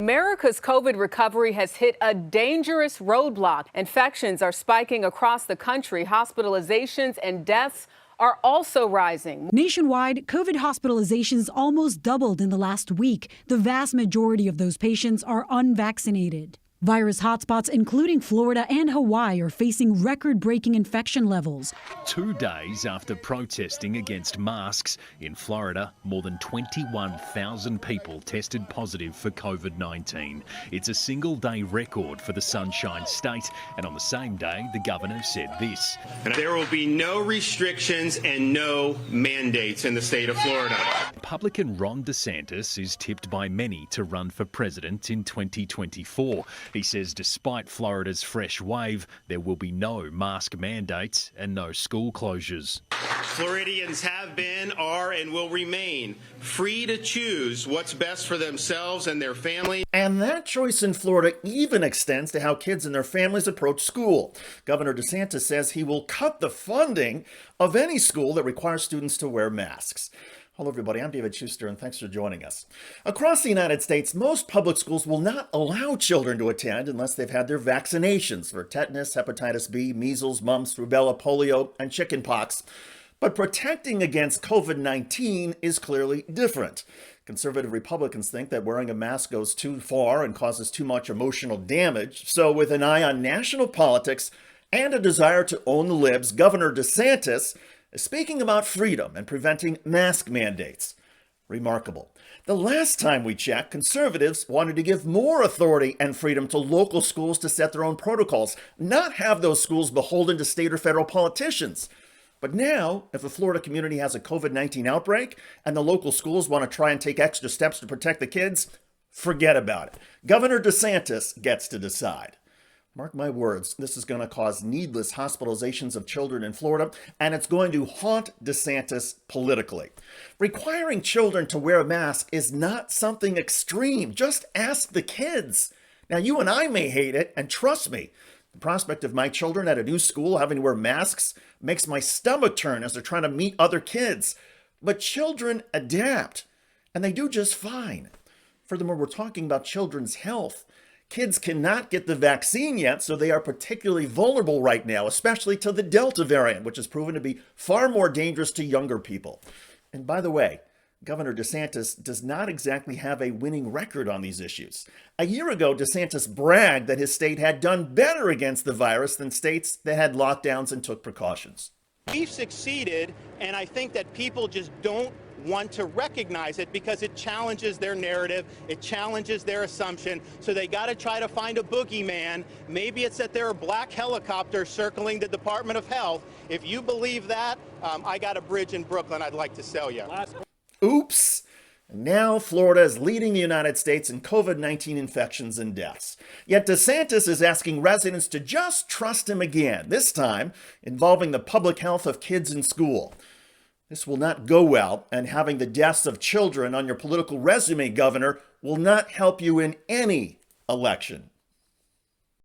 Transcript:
America's COVID recovery has hit a dangerous roadblock. Infections are spiking across the country. Hospitalizations and deaths are also rising. Nationwide, COVID hospitalizations almost doubled in the last week. The vast majority of those patients are unvaccinated. Virus hotspots, including Florida and Hawaii, are facing record-breaking infection levels. 2 days after protesting against masks in Florida, more than 21,000 people tested positive for COVID-19. It's a single-day record for the Sunshine State, and on the same day, the governor said this. There will be no restrictions and no mandates in the state of Florida. Republican Ron DeSantis is tipped by many to run for president in 2024. He says despite Florida's fresh wave, there will be no mask mandates and no school closures. Floridians have been, are, and will remain free to choose what's best for themselves and their family. And that choice in Florida even extends to how kids and their families approach school. Governor DeSantis says he will cut the funding of any school that requires students to wear masks. Hello, everybody. I'm David Shuster, and thanks for joining us. Across the United States, most public schools will not allow children to attend unless they've had their vaccinations for tetanus, hepatitis B, measles, mumps, rubella, polio, and chickenpox. But protecting against COVID-19 is clearly different. Conservative Republicans think that wearing a mask goes too far and causes too much emotional damage. So with an eye on national politics and a desire to own the libs, Governor DeSantis is speaking about freedom and preventing mask mandates. Remarkable. The last time we checked, conservatives wanted to give more authority and freedom to local schools to set their own protocols, not have those schools beholden to state or federal politicians. But now, if a Florida community has a COVID-19 outbreak and the local schools want to try and take extra steps to protect the kids, forget about it. Governor DeSantis gets to decide. Mark my words, this is going to cause needless hospitalizations of children in Florida, and it's going to haunt DeSantis politically. Requiring children to wear a mask is not something extreme. Just ask the kids. Now, you and I may hate it, and trust me, the prospect of my children at a new school having to wear masks makes my stomach turn as they're trying to meet other kids. But children adapt, and they do just fine. Furthermore, we're talking about children's health. Kids cannot get the vaccine yet, so they are particularly vulnerable right now, especially to the Delta variant, which has proven to be far more dangerous to younger people. And by the way, Governor DeSantis does not exactly have a winning record on these issues. A year ago, DeSantis bragged that his state had done better against the virus than states that had lockdowns and took precautions. We've succeeded, and I think that people just don't want to recognize it because it challenges their narrative, it challenges their assumption, so they got to try to find a boogeyman. Maybe it's that there are black helicopters circling the Department of Health. If you believe that, I got a bridge in Brooklyn I'd like to sell you. Oops! Now Florida is leading the United States in COVID-19 infections and deaths. Yet DeSantis is asking residents to just trust him again, this time involving the public health of kids in school. This will not go well, and having the deaths of children on your political resume, Governor, will not help you in any election.